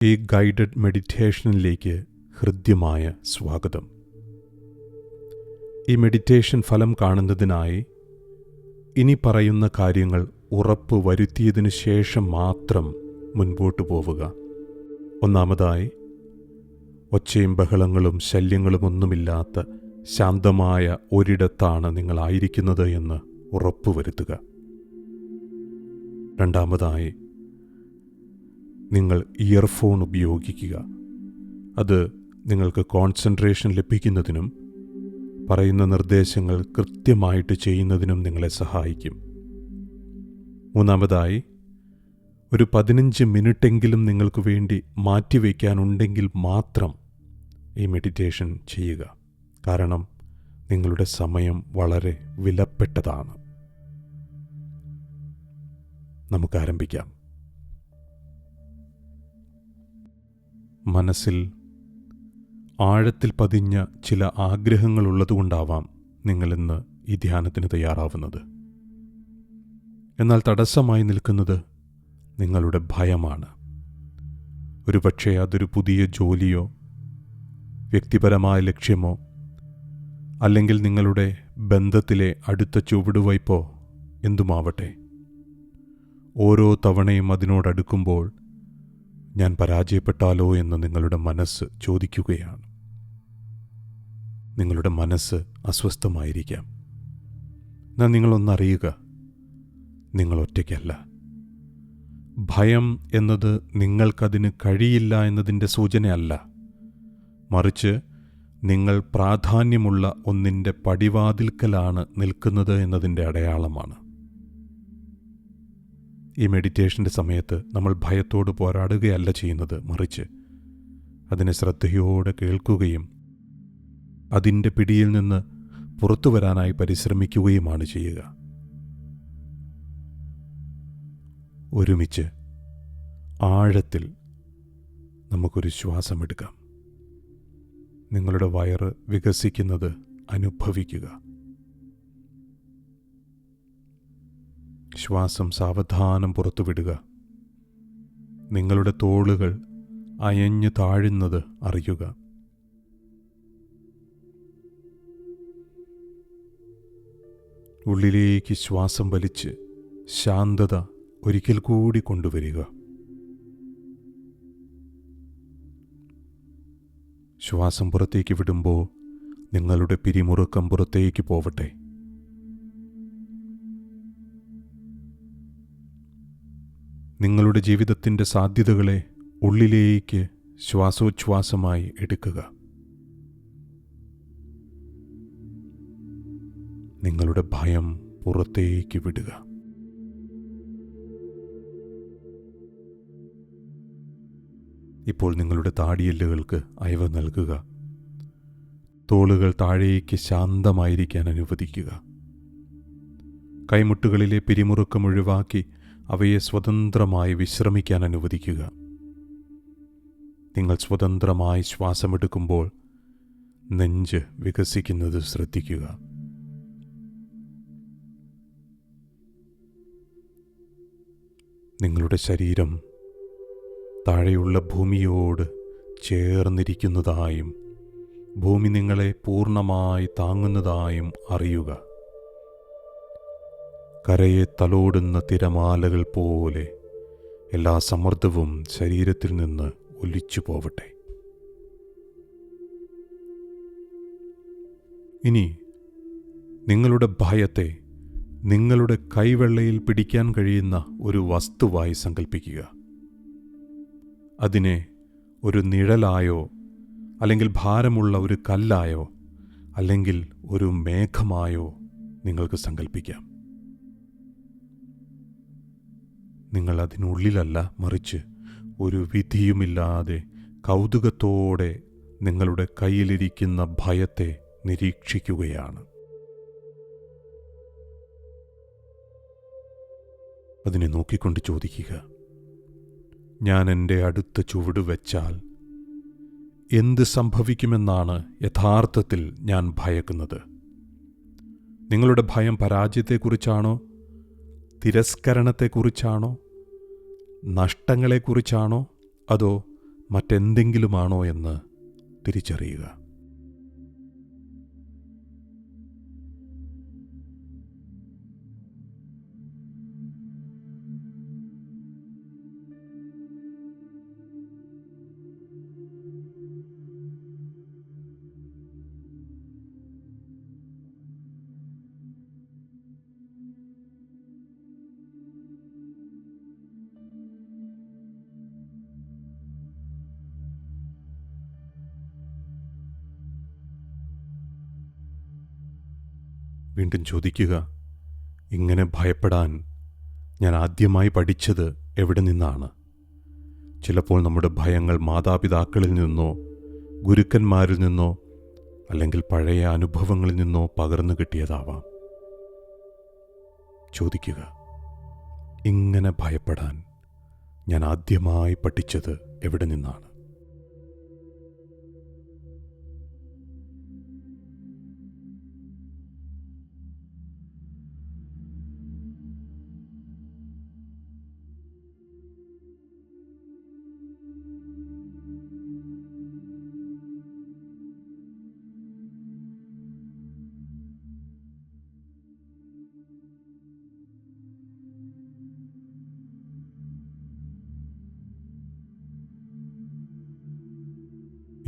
ഈ ഗൈഡഡ് മെഡിറ്റേഷനിലേക്ക് ഹൃദ്യമായ സ്വാഗതം. ഈ മെഡിറ്റേഷൻ ഫലം കാണുന്നതിനായി ഇനി പറയുന്ന കാര്യങ്ങൾ ഉറപ്പ് വരുത്തിയതിനു ശേഷം മാത്രം മുൻപോട്ട് പോവുക. ഒന്നാമതായി, ഒച്ചയും ബഹളങ്ങളും ശല്യങ്ങളുമൊന്നുമില്ലാത്ത ശാന്തമായ ഒരിടത്താണ് നിങ്ങളായിരിക്കുന്നത് എന്ന് ഉറപ്പുവരുത്തുക. രണ്ടാമതായി, നിങ്ങൾ ഇയർഫോൺ ഉപയോഗിക്കുക. അത് നിങ്ങൾക്ക് കോൺസെൻട്രേഷൻ ലഭിക്കുന്നതിനും പറയുന്ന നിർദ്ദേശങ്ങൾ കൃത്യമായിട്ട് ചെയ്യുന്നതിനും നിങ്ങളെ സഹായിക്കും. മൂന്നാമതായി, ഒരു 15 മിനിറ്റെങ്കിലും നിങ്ങൾക്ക് വേണ്ടി മാറ്റിവെക്കാനുണ്ടെങ്കിൽ മാത്രം ഈ മെഡിറ്റേഷൻ ചെയ്യുക. കാരണം നിങ്ങളുടെ സമയം വളരെ വിലപ്പെട്ടതാണ്. നമുക്ക് ആരംഭിക്കാം. മനസ്സിൽ ആഴത്തിൽ പതിഞ്ഞ ചില ആഗ്രഹങ്ങളുള്ളതുകൊണ്ടാവാം നിങ്ങളിന്ന് ഈ ധ്യാനത്തിന് തയ്യാറാവുന്നത്. എന്നാൽ തടസ്സമായി നിൽക്കുന്നത് നിങ്ങളുടെ ഭയമാണ്. ഒരുപക്ഷെ അതൊരു പുതിയ ജോലിയോ വ്യക്തിപരമായ ലക്ഷ്യമോ അല്ലെങ്കിൽ നിങ്ങളുടെ ബന്ധത്തിലെ അടുത്ത ചുവടുവയ്പോ എന്തുമാവട്ടെ. ഓരോ തവണയും അതിനോടടുക്കുമ്പോൾ ഞാൻ പരാജയപ്പെട്ടാലോ എന്ന് നിങ്ങളുടെ മനസ്സ് ചോദിക്കുകയാണ്. നിങ്ങളുടെ മനസ്സ് അസ്വസ്ഥമായിരിക്കാം. എന്നാൽ നിങ്ങളൊന്നറിയുക, നിങ്ങൾ ഒറ്റയ്ക്കല്ല. ഭയം എന്നത് നിങ്ങൾക്കതിന് കഴിയില്ല എന്നതിൻ്റെ സൂചനയല്ല, മറിച്ച് നിങ്ങൾ പ്രാധാന്യമുള്ള ഒന്നിൻ്റെ പടിവാതിൽക്കലാണ് നിൽക്കുന്നത് എന്നതിൻ്റെ അടയാളമാണ്. ഈ മെഡിറ്റേഷൻ്റെ സമയത്ത് നമ്മൾ ഭയത്തോട് പോരാടുകയല്ല ചെയ്യുന്നത്, മറിച്ച് അതിനെ ശ്രദ്ധയോടെ കേൾക്കുകയും അതിൻ്റെ പിടിയിൽ നിന്ന് പുറത്തു വരാനായി പരിശ്രമിക്കുകയുമാണ് ചെയ്യുക. ഒരുമിച്ച് ആഴത്തിൽ നമുക്കൊരു ശ്വാസമെടുക്കാം. നിങ്ങളുടെ വയറ് വികസിക്കുന്നത് അനുഭവിക്കുക. ശ്വാസം സാവധാനം പുറത്തുവിടുക. നിങ്ങളുടെ തോളുകൾ അയഞ്ഞു താഴുന്നത് അറിയുക. ഉള്ളിലേക്ക് ശ്വാസം വലിച്ച് ശാന്തത ഒരിക്കൽ കൂടി കൊണ്ടുവരിക. ശ്വാസം പുറത്തേക്ക് വിടുമ്പോൾ നിങ്ങളുടെ പിരിമുറുക്കം പുറത്തേക്ക് പോവട്ടെ. നിങ്ങളുടെ ജീവിതത്തിൻ്റെ സാധ്യതകളെ ഉള്ളിലേക്ക് ശ്വാസോച്ഛ്വാസമായി എടുക്കുക. നിങ്ങളുടെ ഭയം പുറത്തേക്ക് വിടുക. ഇപ്പോൾ നിങ്ങളുടെ താടിയെല്ലുകൾക്ക് അയവ് നൽകുക. തോളുകൾ താഴേക്ക് ശാന്തമായിരിക്കാൻ അനുവദിക്കുക. കൈമുട്ടുകളിലെ പിരിമുറുക്കം ഒഴിവാക്കി അവയെ സ്വതന്ത്രമായി വിശ്രമിക്കാൻ അനുവദിക്കുക. നിങ്ങൾ സ്വതന്ത്രമായി ശ്വാസമെടുക്കുമ്പോൾ നെഞ്ച് വികസിക്കുന്നത് ശ്രദ്ധിക്കുക. നിങ്ങളുടെ ശരീരം താഴെയുള്ള ഭൂമിയോട് ചേർന്നിരിക്കുന്നതായും ഭൂമി നിങ്ങളെ പൂർണ്ണമായി താങ്ങുന്നതായും അറിയുക. കരയെ തലോടുന്ന തിരമാലകൾ പോലെ എല്ലാ സമ്മർദ്ദവും ശരീരത്തിൽ നിന്ന് ഒലിച്ചു പോവട്ടെ. ഇനി നിങ്ങളുടെ ഭയത്തെ നിങ്ങളുടെ കൈവെള്ളയിൽ പിടിക്കാൻ കഴിയുന്ന ഒരു വസ്തുവായി സങ്കല്പിക്കുക. അതിനെ ഒരു നിഴലായോ അല്ലെങ്കിൽ ഭാരമുള്ള ഒരു കല്ലായോ അല്ലെങ്കിൽ ഒരു മേഘമായോ നിങ്ങൾക്ക് സങ്കല്പിക്കാം. നിങ്ങൾ അതിനുള്ളിലല്ല, മറിച്ച് ഒരു വിധിയുമില്ലാതെ കൗതുകത്തോടെ നിങ്ങളുടെ കയ്യിലിരിക്കുന്ന ഭയത്തെ നിരീക്ഷിക്കുകയാണ്. അതിനെ നോക്കിക്കൊണ്ട് ചോദിക്കുക, ഞാൻ എൻ്റെ അടുത്ത ചുവട് വെച്ചാൽ എന്ത് സംഭവിക്കുമെന്നാണ് യഥാർത്ഥത്തിൽ ഞാൻ ഭയക്കുന്നത്? നിങ്ങളുടെ ഭയം പരാജയത്തെക്കുറിച്ചാണോ, തിരസ്കരണത്തെക്കുറിച്ചാണോ, നഷ്ടങ്ങളെക്കുറിച്ചാണോ, അതോ മറ്റെന്തെങ്കിലുമാണോ എന്ന് തിരിച്ചറിയുക. വീണ്ടും ചോദിക്കുക, ഇങ്ങനെ ഭയപ്പെടാൻ ഞാൻ ആദ്യമായി പഠിച്ചത് എവിടെ നിന്നാണ്? ചിലപ്പോൾ നമ്മുടെ ഭയങ്ങൾ മാതാപിതാക്കളിൽ നിന്നോ ഗുരുക്കന്മാരിൽ നിന്നോ അല്ലെങ്കിൽ പഴയ അനുഭവങ്ങളിൽ നിന്നോ പകർന്നു കിട്ടിയതാവാം. ചോദിക്കുക, ഇങ്ങനെ ഭയപ്പെടാൻ ഞാൻ ആദ്യമായി പഠിച്ചത് എവിടെ നിന്നാണ്?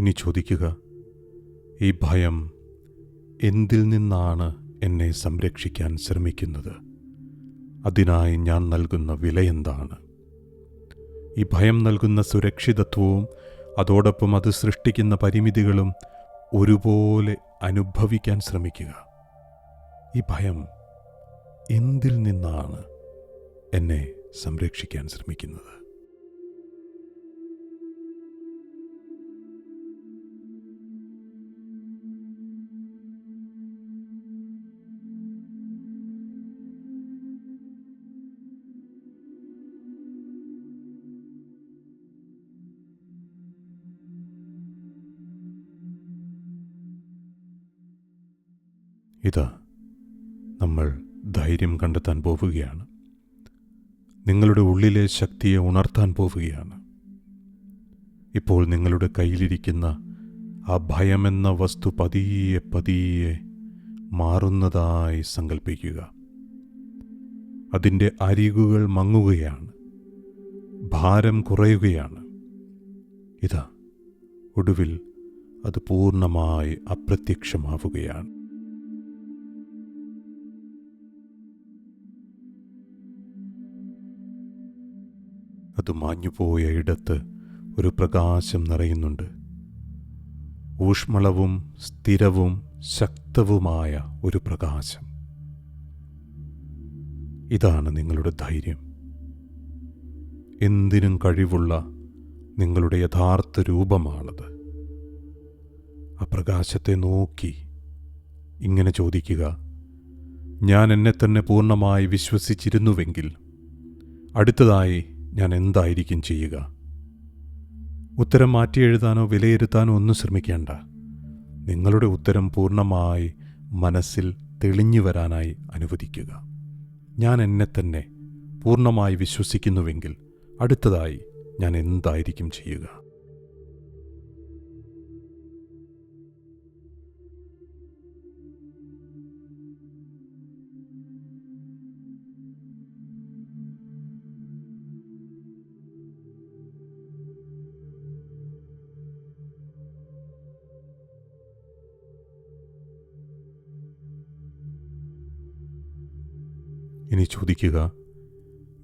ഇനി ചോദിക്കുക, ഈ ഭയം എന്തിൽ നിന്നാണ് എന്നെ സംരക്ഷിക്കാൻ ശ്രമിക്കുന്നത്? അതിനായി ഞാൻ നൽകുന്ന വിലയെന്താണ്? ഈ ഭയം നൽകുന്ന സുരക്ഷിതത്വവും അതോടൊപ്പം അത് സൃഷ്ടിക്കുന്ന പരിമിതികളും ഒരുപോലെ അനുഭവിക്കാൻ ശ്രമിക്കുക. ഈ ഭയം എന്തിൽ നിന്നാണ് എന്നെ സംരക്ഷിക്കാൻ ശ്രമിക്കുന്നത്? ഇതാ, നമ്മൾ ധൈര്യം കണ്ടെത്താൻ പോവുകയാണ്. നിങ്ങളുടെ ഉള്ളിലെ ശക്തിയെ ഉണർത്താൻ പോവുകയാണ്. ഇപ്പോൾ നിങ്ങളുടെ കയ്യിലിരിക്കുന്ന ആ ഭയമെന്ന വസ്തു പതിയെ പതിയെ മാറുന്നതായി സങ്കല്പിക്കുക. അതിൻ്റെ അരികുകൾ മങ്ങുകയാണ്, ഭാരം കുറയുകയാണ്. ഇതാ, ഒടുവിൽ അത് പൂർണ്ണമായി അപ്രത്യക്ഷമാവുകയാണ്. അത് മാഞ്ഞുപോയ ഇടത്ത് ഒരു പ്രകാശം നിറയുന്നുണ്ട്. ഊഷ്മളവും സ്ഥിരവും ശക്തവുമായ ഒരു പ്രകാശം. ഇതാണ് നിങ്ങളുടെ ധൈര്യം. എന്തിനും കഴിവുള്ള നിങ്ങളുടെ യഥാർത്ഥ രൂപമാണത്. ആ പ്രകാശത്തെ നോക്കി ഇങ്ങനെ ചോദിക്കുക, ഞാൻ എന്നെ തന്നെ പൂർണ്ണമായി വിശ്വസിച്ചിരുന്നുവെങ്കിൽ അടുത്തതായി ഞാൻ എന്തായിരിക്കും ചെയ്യുക? ഉത്തരം മാറ്റി എഴുതാനോ വിലയിരുത്താനോ ഒന്നും ശ്രമിക്കേണ്ട. നിങ്ങളുടെ ഉത്തരം പൂർണ്ണമായി മനസ്സിൽ തെളിഞ്ഞു വരാനായി അനുവദിക്കുക. ഞാൻ എന്നെ തന്നെ പൂർണ്ണമായി വിശ്വസിക്കുന്നുവെങ്കിൽ അടുത്തതായി ഞാൻ എന്തായിരിക്കും ചെയ്യുക? ഇനി ചോദിക്കുക,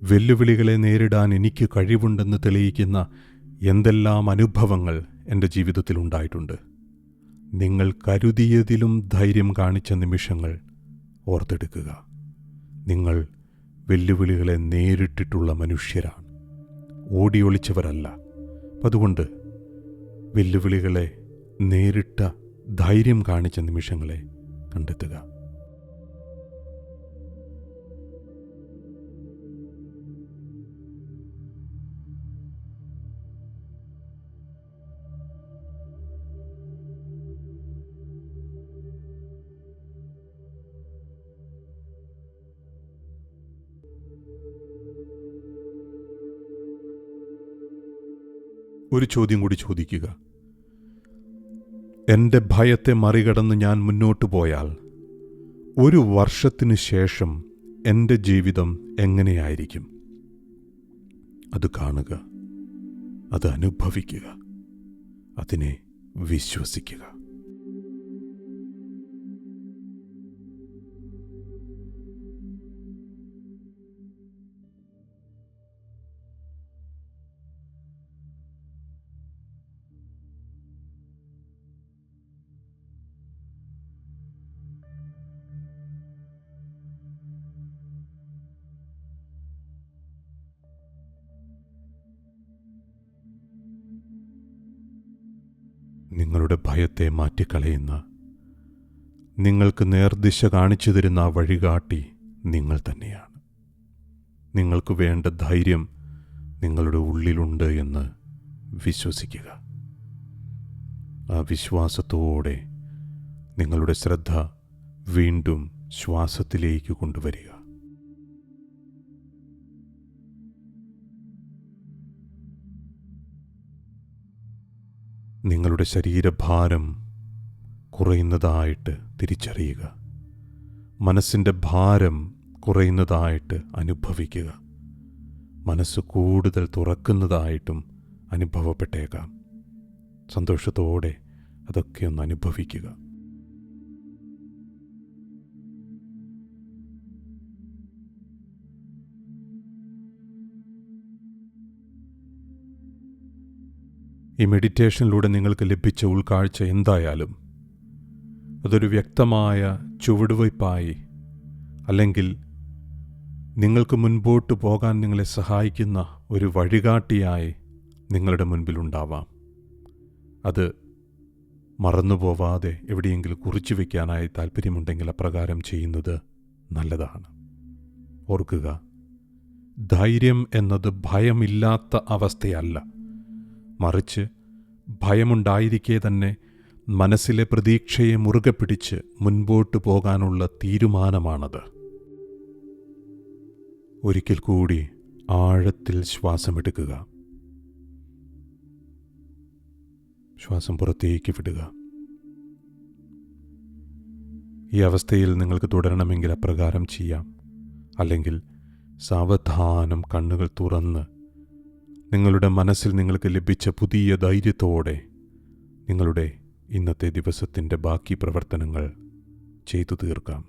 വെല്ലുവിളികളെ നേരിടാൻ എനിക്ക് കഴിവുണ്ടെന്ന് തെളിയിക്കുന്ന എന്തെല്ലാം അനുഭവങ്ങൾ എൻ്റെ ജീവിതത്തിൽ ഉണ്ടായിട്ടുണ്ട്? നിങ്ങൾ കരുതിയതിലും ധൈര്യം കാണിച്ച നിമിഷങ്ങൾ ഓർത്തെടുക്കുക. നിങ്ങൾ വെല്ലുവിളികളെ നേരിട്ടിട്ടുള്ള മനുഷ്യരാണ്, ഓടിയൊളിച്ചവരല്ല. അതുകൊണ്ട് വെല്ലുവിളികളെ നേരിട്ട ധൈര്യം കാണിച്ച നിമിഷങ്ങളെ കണ്ടെത്തുക. ഒരു ചോദ്യം കൂടി ചോദിക്കുക. എൻ്റെ ഭയത്തെ മറികടന്ന് ഞാൻ മുന്നോട്ട് പോയാൽ 1 വർഷത്തിനു ശേഷം എൻ്റെ ജീവിതം എങ്ങനെയായിരിക്കും? അത് കാണുക, അത് അനുഭവിക്കുക, അതിനെ വിശ്വസിക്കുക. നിങ്ങളുടെ ഭയത്തെ മാറ്റിക്കളയുന്ന, നിങ്ങൾക്ക് നേർദിശ കാണിച്ചു തരുന്ന ആ വഴികാട്ടി നിങ്ങൾ തന്നെയാണ്. നിങ്ങൾക്ക് വേണ്ട ധൈര്യം നിങ്ങളുടെ ഉള്ളിലുണ്ട് എന്ന് വിശ്വസിക്കുക. ആ വിശ്വാസത്തോടെ നിങ്ങളുടെ ശ്രദ്ധ വീണ്ടും ശ്വാസത്തിലേക്ക് കൊണ്ടുവരിക. നിങ്ങളുടെ ശരീരഭാരം കുറയുന്നതായിട്ട് തിരിച്ചറിയുക. മനസ്സിൻ്റെ ഭാരം കുറയുന്നതായിട്ട് അനുഭവിക്കുക. മനസ്സ് കൂടുതൽ തുറക്കുന്നതായിട്ടും അനുഭവപ്പെട്ടേക്കാം. സന്തോഷത്തോടെ അതൊക്കെ ഒന്ന് അനുഭവിക്കുക. ഈ മെഡിറ്റേഷനിലൂടെ നിങ്ങൾക്ക് ലഭിച്ച ഉൾക്കാഴ്ച എന്തായാലും അതൊരു വ്യക്തമായ ചുവടുവയ്പായി, അല്ലെങ്കിൽ നിങ്ങൾക്ക് മുൻപോട്ട് പോകാൻ നിങ്ങളെ സഹായിക്കുന്ന ഒരു വഴികാട്ടിയായി നിങ്ങളുടെ മുൻപിലുണ്ടാവാം. അത് മറന്നുപോവാതെ എവിടെയെങ്കിലും കുറിച്ചു വയ്ക്കാനായി താല്പര്യമുണ്ടെങ്കിൽ അപ്രകാരം ചെയ്യുന്നത് നല്ലതാണ്. ഓർക്കുക, ധൈര്യം എന്നത് ഭയമില്ലാത്ത അവസ്ഥയല്ല, മറിച്ച് ഭയമുണ്ടായിരിക്കെ തന്നെ മനസ്സിലെ പ്രതീക്ഷയെ മുറുകെ പിടിച്ച് മുൻപോട്ട് പോകാനുള്ള തീരുമാനമാണത്. ഒരിക്കൽ കൂടി ആഴത്തിൽ ശ്വാസമെടുക്കുക. ശ്വാസം പുറത്തേക്ക് വിടുക. ഈ അവസ്ഥയിൽ നിങ്ങൾക്ക് തുടരണമെങ്കിൽ അപ്രകാരം ചെയ്യാം. അല്ലെങ്കിൽ സാവധാനം കണ്ണുകൾ തുറന്ന് നിങ്ങളുടെ മനസ്സിൽ നിങ്ങൾക്ക് ലഭിച്ച പുതിയ ധൈര്യത്തോടെ നിങ്ങളുടെ ഇന്നത്തെ ദിവസത്തിൻ്റെ ബാക്കി പ്രവർത്തനങ്ങൾ ചെയ്തു തീർക്കാം.